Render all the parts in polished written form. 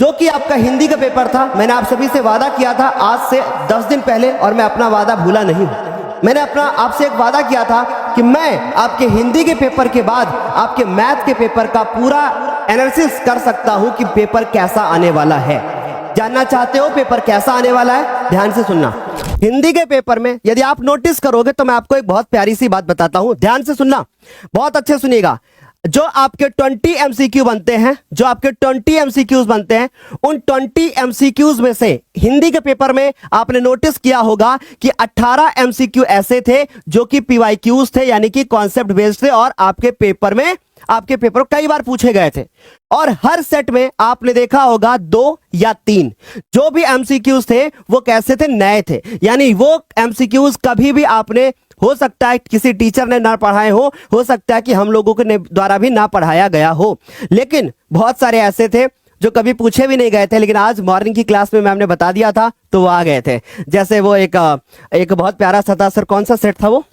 जो कि आपका हिंदी का पेपर था। मैंने आप सभी से वादा किया था आज से 10 दिन पहले, और मैं अपना वादा भूला नहीं हूं। मैंने अपना आपसे एक वादा किया था कि मैं आपके हिंदी के पेपर के बाद आपके मैथ के पेपर का पूरा एनालिसिस कर सकता हूं कि पेपर कैसा आने वाला है। जानना चाहते हो पेपर कैसा आने वाला है? ध्यान से सुनना। हिंदी के पेपर में यदि आप नोटिस करोगे तो मैं आपको एक बहुत प्यारी सी बात बताता हूं, ध्यान से सुनना, बहुत अच्छे सुनिएगा। जो आपके 20 एमसीक्यू बनते हैं, जो आपके 20 एमसीक्यूज बनते हैं, उन 20 एमसीक्यूज में से हिंदी के पेपर में आपने नोटिस किया होगा कि 18 एमसीक्यू ऐसे थे जो कि पीवाईक्यूज थे, यानी कि कॉन्सेप्ट बेस्ड थे, और आपके पेपर कई बार पूछे गए थे। और हर सेट में आपने देखा होगा 2 या 3 जो भी एमसीक्यूज थे वो कैसे थे? नए थे। यानी वो एमसीक्यूज कभी भी आपने, हो सकता है किसी टीचर ने ना पढ़ाए हो सकता है कि हम लोगों के द्वारा भी ना पढ़ाया गया हो, लेकिन बहुत सारे ऐसे थे जो कभी पूछे भी नहीं गए थे, लेकिन आज मॉर्निंग की क्लास में मैम ने बता दिया था तो वो आ गए थे। जैसे वो एक बहुत प्यारा सा था, सर कौन सा सेट था वो?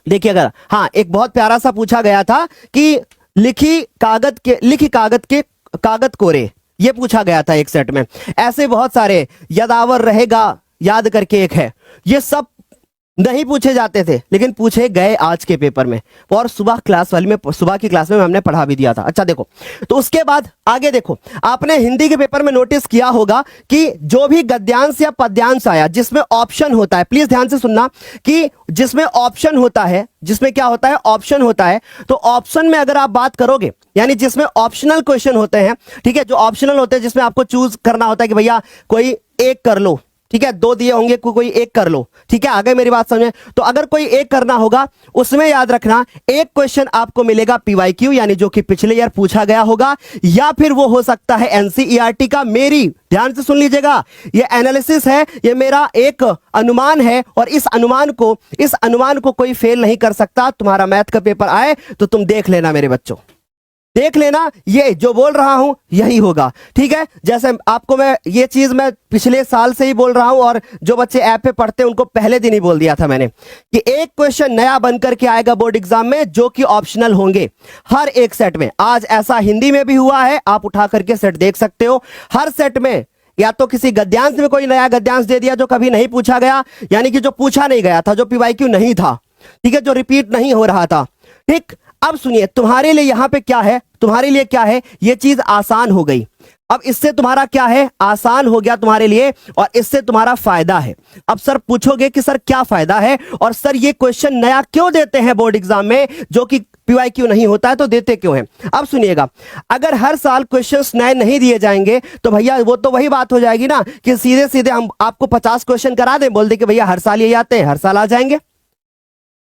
देखिए, अगर हाँ, एक बहुत प्यारा सा पूछा गया था कि लिखी कागज के कागज कोरे, ये पूछा गया था एक सेट में। ऐसे बहुत सारे, यदावर रहेगा याद करके एक है, ये सब नहीं पूछे जाते थे लेकिन पूछे गए आज के पेपर में, और सुबह की क्लास में हमने पढ़ा भी दिया था। अच्छा देखो, तो उसके बाद आगे देखो, आपने हिंदी के पेपर में नोटिस किया होगा कि जो भी गद्यांश या पद्यांश आया जिसमें ऑप्शन होता है, प्लीज ध्यान से सुनना, कि जिसमें ऑप्शन होता है, जिसमें क्या होता है? ऑप्शन होता है। तो ऑप्शन में अगर आप बात करोगे, यानी जिसमें ऑप्शनल क्वेश्चन होते हैं, ठीक है, जो ऑप्शनल होते हैं जिसमें आपको चूज करना होता है कि भैया कोई एक कर लो, ठीक है, 2 दिए होंगे, कोई एक कर लो, ठीक है, आगे मेरी बात समझे। तो अगर कोई एक करना होगा, उसमें याद रखना एक क्वेश्चन आपको मिलेगा पीवाईक्यू, यानी जो कि पिछले ईयर पूछा गया होगा, या फिर वो हो सकता है एनसीईआरटी का। मेरी ध्यान से सुन लीजिएगा, ये एनालिसिस है, ये मेरा एक अनुमान है, और इस अनुमान को कोई फेल नहीं कर सकता। तुम्हारा मैथ का पेपर आए तो तुम देख लेना मेरे बच्चों, देख लेना, ये जो बोल रहा हूं यही होगा, ठीक है। जैसे आपको ये चीज मैं पिछले साल से ही बोल रहा हूं, और जो बच्चे ऐप पे पढ़ते हैं उनको पहले दिन ही बोल दिया था मैंने कि एक क्वेश्चन नया बनकर के आएगा बोर्ड एग्जाम में जो कि ऑप्शनल होंगे हर एक सेट में। आज ऐसा हिंदी में भी हुआ है, आप उठा करके सेट देख सकते हो। हर सेट में या तो किसी गद्यांश में कोई नया गद्यांश दे दिया जो कभी नहीं पूछा गया, यानी कि जो पूछा नहीं गया था, जो पीवाईक्यू नहीं था, ठीक है, जो रिपीट नहीं हो रहा था, ठीक। अब सुनिए, तुम्हारे लिए यहां पे क्या है, तुम्हारे लिए क्या है, ये चीज आसान हो गई। अब इससे तुम्हारा क्या है? आसान हो गया तुम्हारे लिए, और इससे तुम्हारा फायदा है। अब सर पूछोगे कि सर क्या फायदा है, और सर ये क्वेश्चन नया क्यों देते हैं बोर्ड एग्जाम में जो कि पीवाईक्यू नहीं होता है, तो देते क्यों हैं? अब सुनिएगा, अगर हर साल क्वेश्चंस नए नहीं दिए जाएंगे तो भैया वो तो वही बात हो जाएगी ना कि सीधे सीधे हम आपको 50 क्वेश्चन करा दें, बोल दे कि भैया हर साल यही आते हैं, हर साल आ जाएंगे।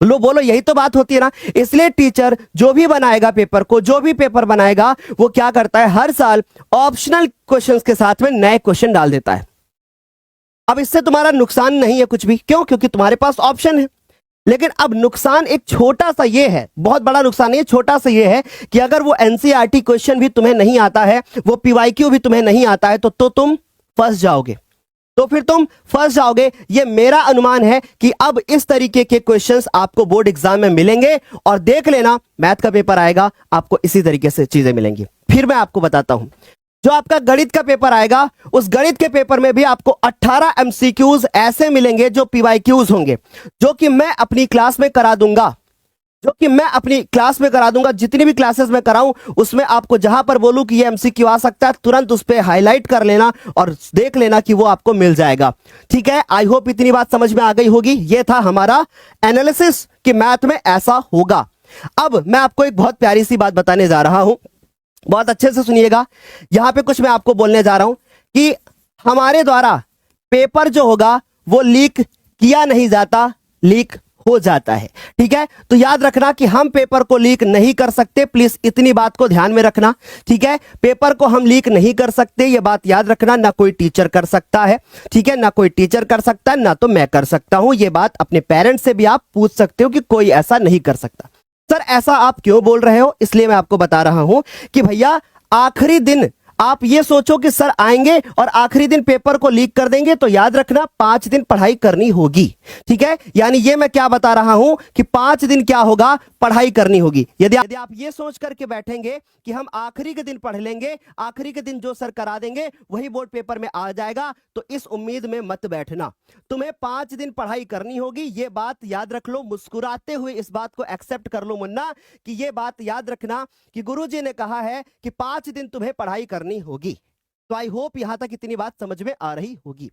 लो बोलो, यही तो बात होती है ना। इसलिए टीचर जो भी बनाएगा पेपर को, जो भी पेपर बनाएगा, वो क्या करता है? हर साल ऑप्शनल क्वेश्चंस के साथ में नए क्वेश्चन डाल देता है। अब इससे तुम्हारा नुकसान नहीं है कुछ भी, क्यों? क्योंकि तुम्हारे पास ऑप्शन है। लेकिन अब नुकसान एक छोटा सा ये है, बहुत बड़ा नुकसान नहीं है, छोटा सा ये है कि अगर वो एनसीईआरटी क्वेश्चन भी तुम्हें नहीं आता है, वो पीवाईक्यू भी तुम्हें नहीं आता है, तो तुम फंस जाओगे, तो फिर तुम फंस जाओगे। ये मेरा अनुमान है कि अब इस तरीके के क्वेश्चंस आपको बोर्ड एग्जाम में मिलेंगे, और देख लेना मैथ का पेपर आएगा आपको इसी तरीके से चीजें मिलेंगी। फिर मैं आपको बताता हूं, जो आपका गणित का पेपर आएगा, उस गणित के पेपर में भी आपको 18 एमसीक्यूज ऐसे मिलेंगे जो पीवाईक्यूज होंगे, जो कि मैं अपनी क्लास में करा दूंगा, जितनी भी क्लासेस में कराऊं उसमें आपको जहां पर बोलूं कि ये एमसीक्यू आ सकता है, तुरंत उस पर हाईलाइट कर लेना और देख लेना कि वो आपको मिल जाएगा, ठीक है। आई होप इतनी बात समझ में आ गई होगी। ये था हमारा एनालिसिस कि मैथ में ऐसा होगा। अब मैं आपको एक बहुत प्यारी सी बात बताने जा रहा हूं, बहुत अच्छे से सुनिएगा। यहां पे कुछ मैं आपको बोलने जा रहा हूं कि हमारे द्वारा पेपर जो होगा वो लीक किया नहीं जाता, लीक हो जाता है, ठीक है। तो याद रखना कि हम पेपर को लीक नहीं कर सकते, प्लीज इतनी बात को ध्यान में रखना, ठीक है। पेपर को हम लीक नहीं कर सकते, ये बात याद रखना। ना कोई टीचर कर सकता है, ठीक है, ना कोई टीचर कर सकता है, ना तो मैं कर सकता हूं। ये बात अपने पेरेंट्स से भी आप पूछ सकते हो कि कोई ऐसा नहीं कर सकता। सर ऐसा आप क्यों बोल रहे हो? इसलिए मैं आपको बता रहा हूं कि भैया आप ये सोचो कि सर आएंगे और आखिरी दिन पेपर को लीक कर देंगे, तो याद रखना 5 दिन पढ़ाई करनी होगी। ठीक है, यानी ये मैं क्या बता रहा हूं कि 5 दिन क्या होगा, पढ़ाई करनी होगी। यदि आप ये सोच करके बैठेंगे कि हम आखिरी के दिन पढ़ लेंगे, आखिरी के दिन जो सर करा देंगे वही बोर्ड पेपर में आ जाएगा, तो इस उम्मीद में मत बैठना। तुम्हें 5 दिन पढ़ाई करनी होगी, ये बात याद रख लो। मुस्कुराते हुए इस बात को एक्सेप्ट कर लो मुन्ना, कि ये बात याद रखना कि गुरुजी ने कहा है कि 5 दिन तुम्हें पढ़ाई करनी होगी। तो आई होप यहां तक इतनी बात समझ में आ रही होगी।